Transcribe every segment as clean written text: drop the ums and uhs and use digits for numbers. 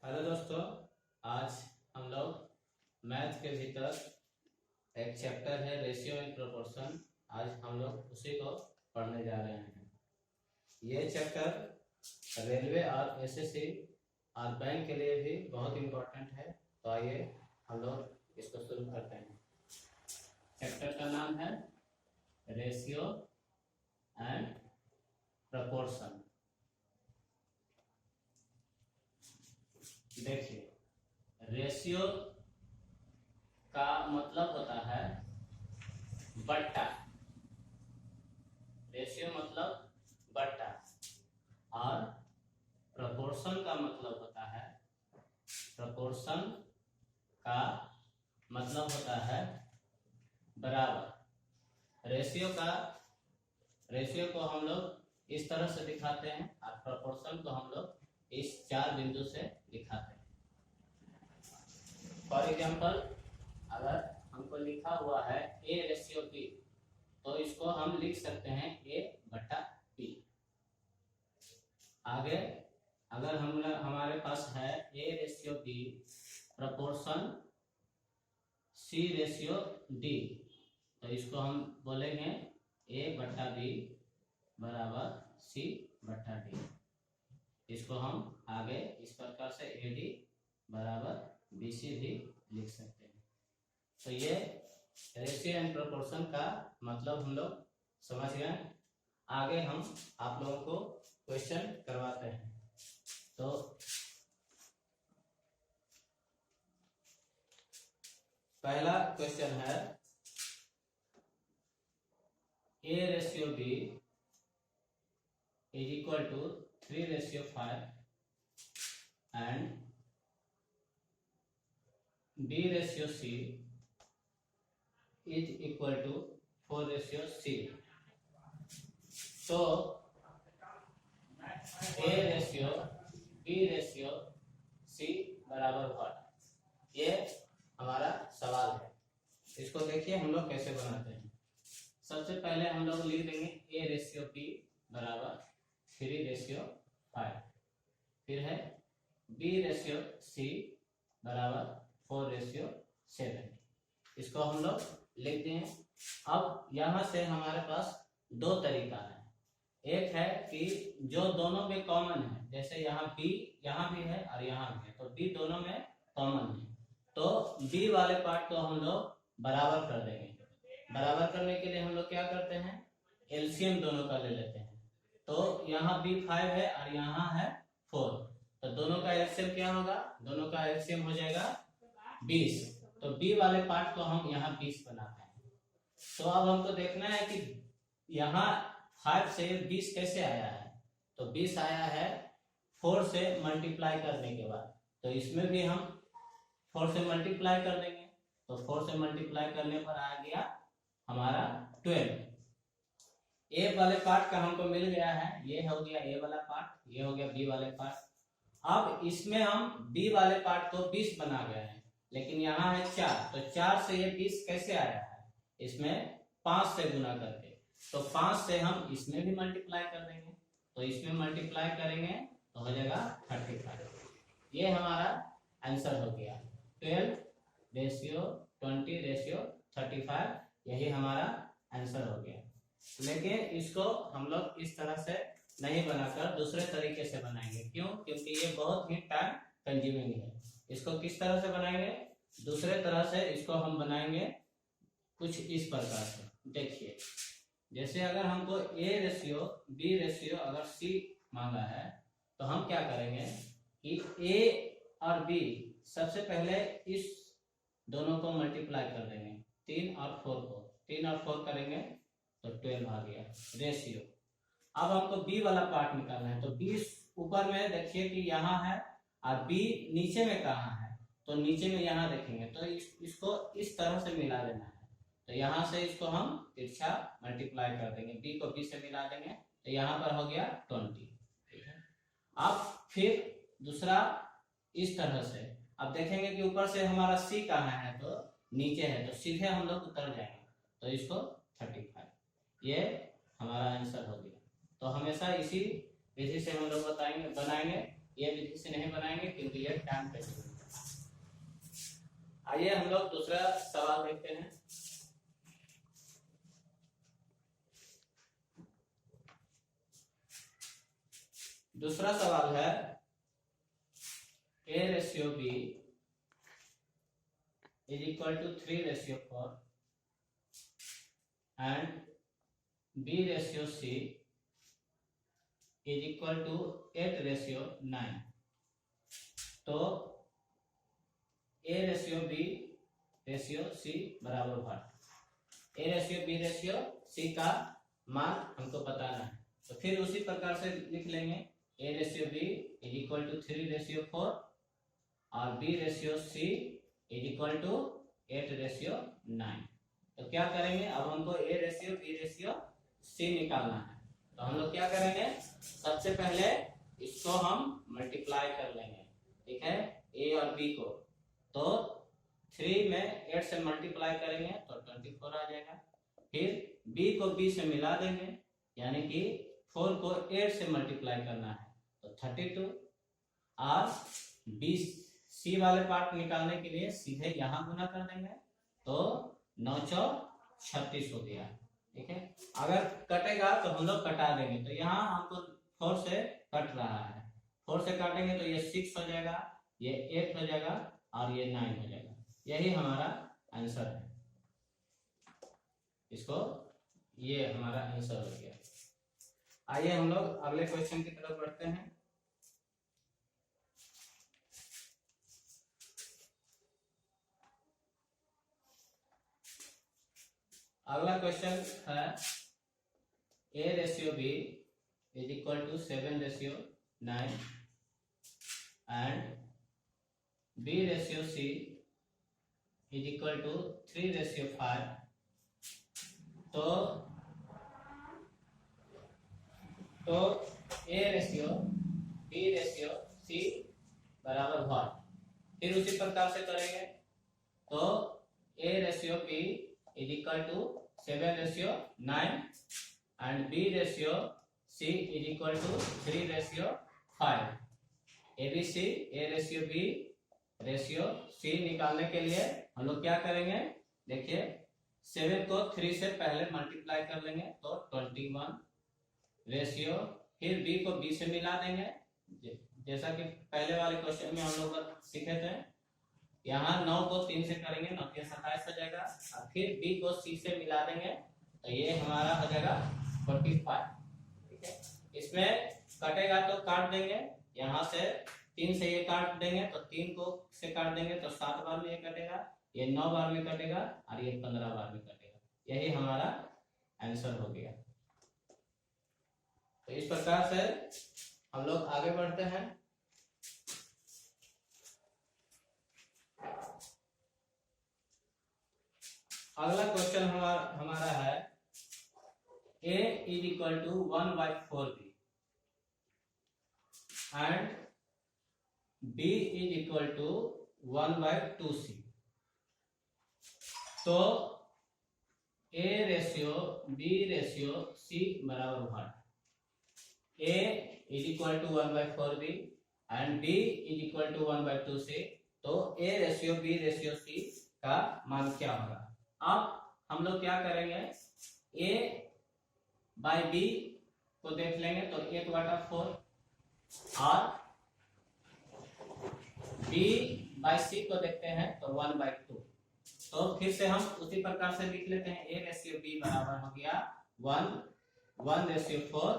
Hello दोस्तों, आज हम लोग मैथ के भीतर एक चैप्टर है रेशियो एंड प्रोपोर्शन। आज हम लोग उसी को पढ़ने जा रहे हैं। ये चैप्टर रेलवे और एसएससी और बैंक के लिए भी बहुत इम्पोर्टेंट है। तो आइए हम लोग इसको शुरू करते हैं। चैप्टर का नाम है रेशियो एंड प्रोपोर्शन। देखिए, रेशियो का मतलब होता है बट्टा। रेशियो मतलब बट्टा और प्रोपोर्शन का मतलब होता है बराबर। रेशियो को हम लोग इस तरह से दिखाते हैं और प्रोपोर्शन को हम लोग इस 4 बिंदु से दिखाते हैं। फॉर एग्जाम्पल, अगर हमको लिखा हुआ है A रेशियो B, तो इसको हम लिख सकते हैं A/B। आगे अगर हमारे पास है A ratio B proportion C ratio D, तो इसको हम बोलेंगे A/B बराबर C/D। इसको हम आगे इस प्रकार से AD बराबर BC भी लिख सकते हैं। तो ये रेशियो एंड प्रोपोर्शन का मतलब हम लोग समझ गए। आगे हम आप लोगों को क्वेश्चन करवाते हैं। तो पहला क्वेश्चन है A ratio B is equal to 3/5 and B ratio C is equal to 4/C। तो A ratio B ratio C बराबर व्हाट, ये हमारा सवाल है। इसको देखिए हम लोग कैसे बनाते हैं। सबसे पहले हम लोग लिख देंगे A रेशियो B बराबर 3/5, फिर है B रेशियो C बराबर 4/7। इसको हम लोग लिख दें। अब यहाँ से हमारे पास दो तरीका है। एक है कि जो दोनों में कॉमन है, जैसे यहाँ B यहाँ भी है और यहाँ भी है, तो B दोनों में कॉमन है, तो B वाले पार्ट को हम लोग बराबर कर देंगे। बराबर करने के लिए हम लोग क्या करते हैं, एलसीएम दोनों का ले लेते हैं। तो यहाँ B 5 है और यहाँ है 4, तो दोनों का एलसीएम क्या होगा, दोनों का एलसीएम हो जाएगा 20। तो B वाले पार्ट को हम यहाँ 20 बनाते हैं। तो अब हमको देखना है कि यहाँ 5 से 20 कैसे आया है। तो 20 आया है 4 से मल्टीप्लाई करने के बाद, तो इसमें भी हम 4 से मल्टीप्लाई कर देंगे। तो 4 से मल्टीप्लाई करने पर आ गया हमारा 12। ए वाले पार्ट का हमको मिल गया है, ये हो गया ए वाला पार्ट, ये हो गया बी वाले पार्ट। अब इसमें हम बी वाले पार्ट को 20 बना गए हैं, लेकिन यहाँ है 4, तो 4 से ये 20 कैसे आया है, इसमें 5 से गुना करके। तो 5 से हम इसमें भी मल्टीप्लाई कर देंगे, तो इसमें मल्टीप्लाई करेंगे तो हो जाएगा 35। ये हमारा आंसर हो गया 12/20/35, यही हमारा आंसर हो गया। लेकिन इसको हम लोग इस तरह से नहीं बनाकर दूसरे तरीके से बनाएंगे। क्यों? क्योंकि ये बहुत ही टाइम कंज्यूमिंग है। इसको किस तरह से बनाएंगे, दूसरे तरह से इसको हम बनाएंगे कुछ इस प्रकार से। देखिए, जैसे अगर हमको A रेशियो B रेशियो अगर C मांगा है, तो हम क्या करेंगे कि A और B सबसे पहले इस दोनों को मल्टीप्लाई कर देंगे, 3 और 4 को। 3 और 4 करेंगे तो 12 आ गया रेशियो। अब हमको B वाला पार्ट निकालना है, तो B ऊपर में देखिए कि यहाँ है और B नीचे में कहाँ है, तो नीचे में यहाँ देखेंगे, तो इसको इस तरह से मिला देना है। तो यहाँ से इसको हम तिरछा मल्टीप्लाई कर देंगे, B को B से मिला देंगे, तो यहाँ पर हो गया 20। ठीक है। अब फिर दूसरा इस तरह से, अब देखेंगे कि ऊपर से हमारा C कहाँ है, तो नीचे है, तो सीधे हम लोग उतर जाएंगे, तो इसको 35, ये हमारा आंसर हो गया। तो हमेशा इसी विधि से हम लोग बनाएंगे ये विधि से नहीं बनाएंगे क्योंकि ये टाइम टेकिंग है। आइए हम लोग दूसरा सवाल देखते हैं। दूसरा सवाल है A/B is equal to 3/4 and B/C is equal to 8/9। तो A/B/C बराबर व्हाट। A/B/C का मान हमको बताना है। तो फिर उसी प्रकार से लिख लेंगे A/B is equal to 3/4 और B/C is equal to 8/9। तो क्या करेंगे, अब हमको A/B/C निकालना है। तो हम लोग क्या करेंगे, सबसे पहले इसको हम मल्टीप्लाई कर लेंगे, ठीक है, A और B को। तो 3 में 8 से मल्टीप्लाई करेंगे तो 24 आ जाएगा। फिर B को B से मिला देंगे, यानी कि 4 को 8 से मल्टीप्लाई करना है तो 32। और B C वाले पार्ट निकालने के लिए सीधे यहाँ गुना कर देंगे तो 9 चौक 36 हो गया, ठीक है। अगर कटेगा तो हम लोग कटा देंगे। तो यहाँ हमको 4 से कट रहा है, 4 से काटेंगे तो ये 6 हो जाएगा, ये 8 हो जाएगा और ये 9 हो जाएगा। यही हमारा आंसर है। इसको ये हमारा आंसर हो गया। आइए हम लोग अगले क्वेश्चन की तरफ बढ़ते हैं। अगला क्वेश्चन है A/B is equal to 7/9 and B/C is equal to 3/5। तो A/B/C बराबर व्हाट। फिर उसी प्रकार से करेंगे तो A/B is equal to 7/9 and B/C is equal to 3/5। ABC A/B/C निकालने के लिए हम लोग क्या करेंगे, देखिए 7 को 3 से पहले मल्टीप्लाई कर लेंगे तो 21 रेशियो, फिर B को B से मिला देंगे जैसा कि पहले वाले क्वेश्चन में हम लोग सीखे थे। यहाँ 9 को 3 से करेंगे 9 के 27 हो जाएगा और फिर B को C से मिला देंगे तो ये हमारा हो जाएगा 45, ठीक है। इसमें कटेगा तो काट देंगे, यहाँ से 3 से ये काट देंगे तो 3 को से काट देंगे तो 7 बार में ये कटेगा, ये 9 बार में कटेगा और ये 15 बार में कटेगा। यही हमारा आंसर हो गया। तो इस प्रकार से हम लोग आगे बढ़ते हैं। अगला क्वेश्चन हमारा है A is equal to 1/4B and B is equal to 1/2C। तो A/B/C बराबर what. A is equal to 1/4B and B is equal to 1/2C। तो A/B/C का मान क्या होगा। अब हम लोग क्या करेंगे, A/B को देख लेंगे तो 1/4 और B/C को देखते हैं तो 1/2। तो फिर से हम उसी प्रकार से लिख लेते हैं। A/B बराबर हो गया 1/4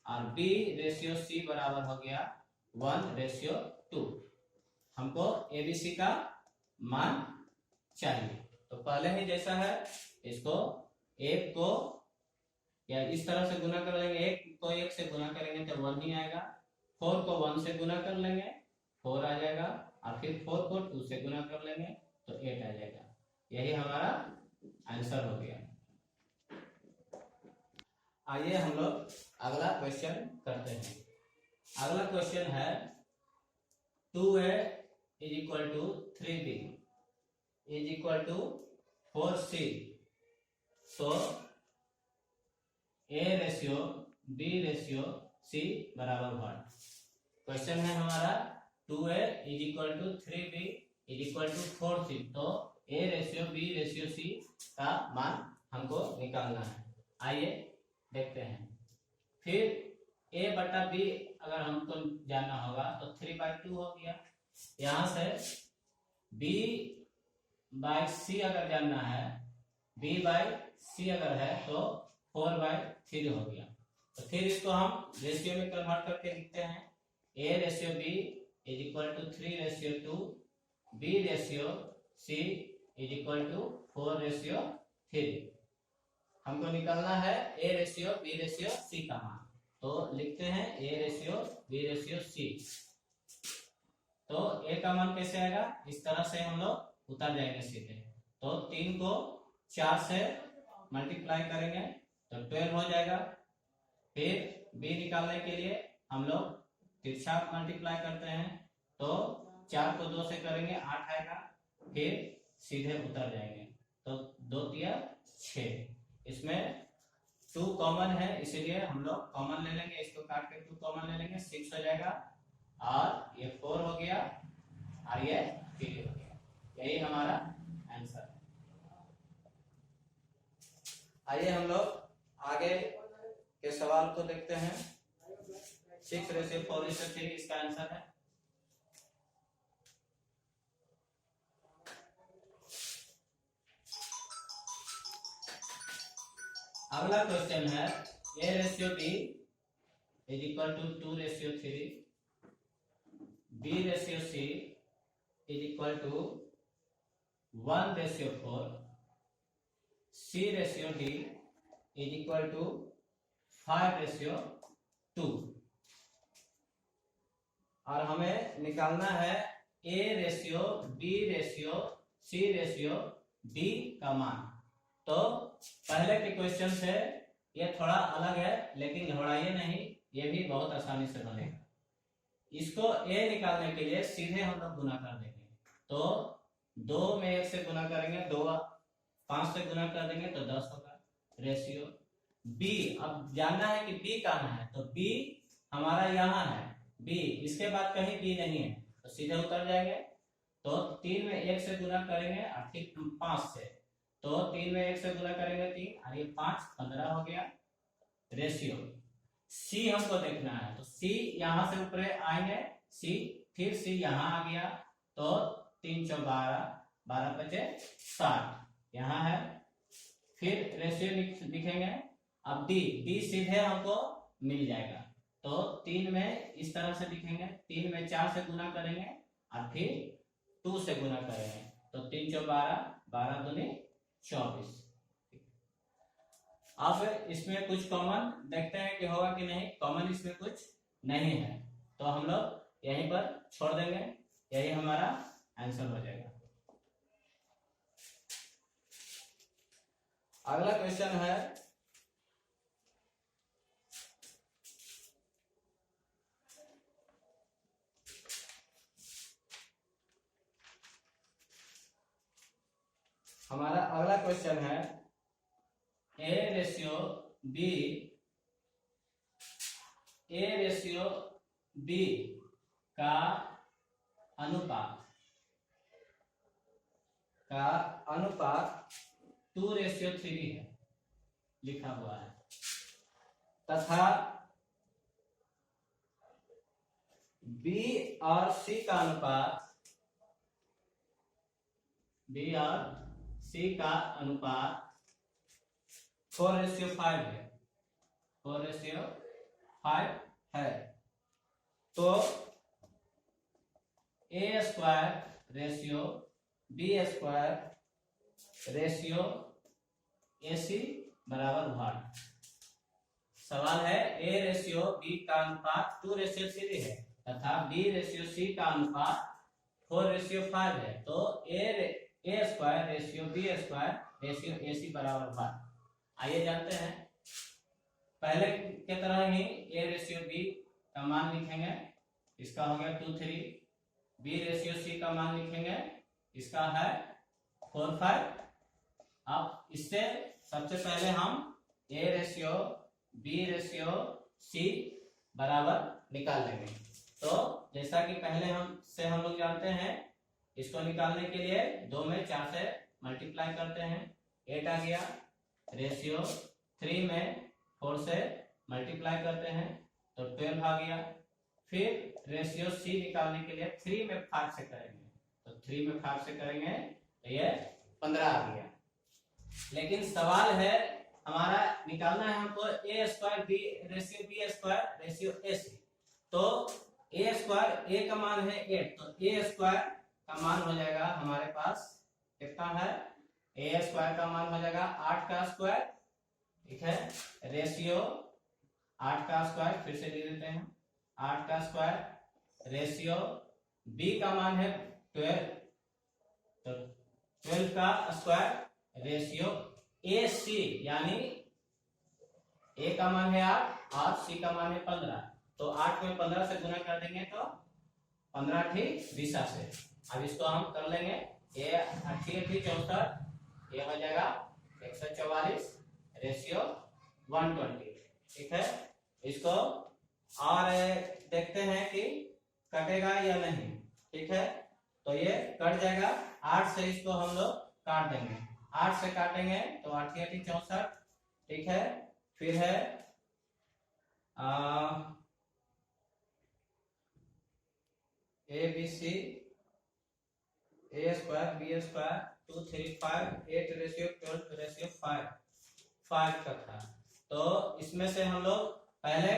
और B/C बराबर हो गया 1/2। हमको ABC का मान चाहिए। तो पहले ही जैसा है, इसको 1 को या इस तरह से गुना कर लेंगे, 1 को 1 से गुना करेंगे तो 1 ही आएगा, 4 को 1 से गुना कर लेंगे 4 आ जाएगा और फिर 4 को 2 से गुना कर लेंगे तो 8 आ जाएगा। यही हमारा आंसर हो गया। आइए हम लोग अगला क्वेश्चन करते हैं। अगला क्वेश्चन है 2A is equal to 3B is equal to 4C। so A/B/C बराबर व्हाट। क्वेश्चन है हमारा 2a is equal to 3b is equal to 4c। तो a ratio b ratio c का मान हमको निकालना है। आइए देखते हैं। फिर a बटा b अगर हमको जानना होगा तो 3/2 हो गया। यहाँ से b बाई c अगर जानना है, b बाई c अगर है तो 4/3 हो गया। तो फिर इसको हम रेशियो में कन्वर्ट करके लिखते हैं। a ratio b is equal to 3 ratio 2, b ratio c is equal to 4 ratio 3। हमको निकालना है a ratio b ratio c का मान। तो लिखते हैं a ratio b ratio c। तो a का मान कैसे आएगा, इस तरह से हम लोग उतर जाएंगे सीधे। तो 3 को 4 से मल्टीप्लाई करेंगे तो 12 हो जाएगा। फिर b निकालने के लिए हम लोग तिरछा मल्टीप्लाई करते हैं, तो 4 को 2 से करेंगे 8 आएगा। फिर सीधे उतर जाएंगे तो 2 तिया 6। इसमें 2 कॉमन है इसीलिए हम लोग कॉमन ले लेंगे, इसको काट के 2 कॉमन ले लेंगे, 6 हो जाएगा। और ये 4 हो गया और ये 3 हो गया। यही हमारा आंसर है। आइए हम लोग आगे के सवाल को देखते हैं। 6 रेशियो 4 रेशियो 3 इसका आंसर है। अगला क्वेश्चन है a ratio b is equal to 2 ratio 3, b ratio c is equal to 1 ratio 4, c ratio d is equal to 5 ratio 2। और हमें निकालना है a ratio b ratio c ratio d का मान। तो पहले के क्वेश्चन से ये थोड़ा अलग है, लेकिन घबराइए नहीं, ये भी बहुत आसानी से बनेगा। इसको a निकालने के लिए सीधे हम लोग गुना कर देंगे। तो 2 में 1 से गुना करेंगे 2, 5 से गुना कर देंगे तो 10 होगा। रेशियो b, अब जानना है कि b कहाँ है, तो b हमारा यहाँ है। b इसके बाद कहीं b नहीं है तो सीधे उतर जाएंगे। तो 3 में 1 से गुना करेंगे और फिर 5 से, तो 3 में 1 से गुना करेंगे 3 और ये 5 15 हो गया। रेशियो c हमको देखना है, तो c यहाँ से ऊपर आएंगे, c फिर c यहाँ आ गया तो 3 × 12, 12 बचे 60 यहाँ है। फिर रेशियो लिखेंगे। अब d सीधे हमको मिल जाएगा, तो 3 में इस तरह से लिखेंगे, 3 में 4 से गुना करेंगे और फिर 2 से गुना करेंगे, तो 3 × 12, 12 दूनी 24। अब इसमें कुछ कॉमन देखते हैं कि होगा कि नहीं। कॉमन इसमें कुछ नहीं है तो हम लोग यहीं पर छोड़ देंगे, यही हमारा आंसर हो जाएगा। अगला क्वेश्चन है हमारा अगला क्वेश्चन है a रेशियो b का अनुपात 2 रेशियो 3 है लिखा हुआ है, तथा b और c का अनुपात 4 रेशियो 5 है, 4 रेशियो 5 है। तो a square ratio b square ratio ac बराबर 1। सवाल है a रेशियो b का अनुपात 2 रेशियो 3 है तथा b रेशियो c का अनुपात 4 रेशियो 5 है। तो a square ratio b square ratio ac बराबर 1। आइए जानते हैं। पहले के तरह ही a रेशियो b का मान लिखेंगे, इसका हो गया 2 3। b रेशियो c का मान लिखेंगे, इसका है 4 5। अब इससे सबसे पहले हम a ratio b ratio c बराबर निकाल लेंगे। तो जैसा कि पहले हम लोग जानते हैं, इसको निकालने के लिए 2 में 4 से मल्टीप्लाई करते हैं, 8 आ गया। रेशियो 3 में 4 से मल्टीप्लाई करते हैं तो 12 आ गया। फिर रेशियो सी निकालने के लिए 3 में 5 से करेंगे, तो 3 में 5 से करेंगे तो ये 15 आ गया। लेकिन सवाल है हमारा, निकालना है हमको A square B ratio B square ratio A C. तो ए स्क्वायर, ए का मान है 8, तो ए स्क्वायर का मान हो जाएगा हमारे पास कितना है, ए स्क्वायर का मान हो जाएगा 8 का स्क्वायर, ठीक है। रेशियो 8 का स्क्वायर, फिर से लिख देते हैं 8 का स्क्वायर। रेशियो बी का मान है 12, तो 12 का स्क्वायर। रेशियो ए सी, यानी ए का मान है 8 और सी का मान है 15, तो 8 में 15 से गुना कर देंगे तो 15 ठीक 20 से। अब इसको हम कर लेंगे, ये 8 64, ये हो जाएगा 144 रेशियो 120, ठीक है। इसको और देखते हैं कि कटेगा या नहीं, ठीक है। तो ये कट जाएगा, 8 से इसको हम लोग काट देंगे, 8 से काटेंगे तो 8 64, ठीक है। फिर है A B C, A square B square 2 3 5 8 ratio 12 ratio 5 का था। तो इसमें से हम लोग पहले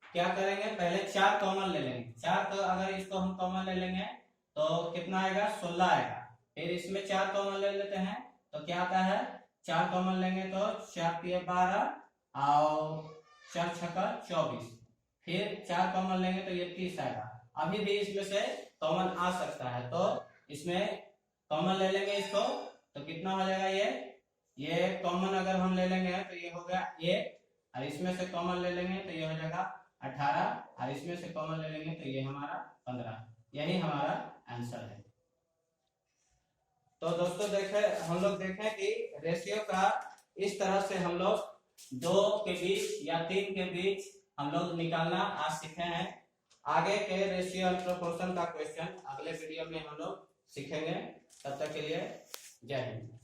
क्या करेंगे, पहले 4 कॉमन ले लेंगे। 4 तो अगर इसको हम कॉमन ले लेंगे तो कितना आएगा, 16 आएगा। फिर इसमें 4 कॉमन ले लेते हैं तो क्या आता है, 4 कॉमन लेंगे तो 4 × 12 और 4 × 6 24, फिर 4 कॉमन लेंगे तो ये 30 आएगा। अभी भी इसमें से कॉमन आ सकता है, तो इसमें कॉमन ले लेंगे इसको तो कितना हो जाएगा, ये कॉमन अगर हम ले लेंगे तो ये हो गया 1, और इसमें से कॉमन ले लेंगे तो ये हो जाएगा 18, और इसमें से कॉमन ले लेंगे तो ये हमारा 15। यही हमारा आंसर है। तो दोस्तों हम लोग देखें कि रेशियो का इस तरह से हम लोग 2 के बीच या 3 के बीच हम लोग निकालना आज सीखे हैं। आगे के रेशियो और प्रोपोर्शन का क्वेश्चन अगले वीडियो में हम लोग सीखेंगे। तब तक के लिए जय हिंद।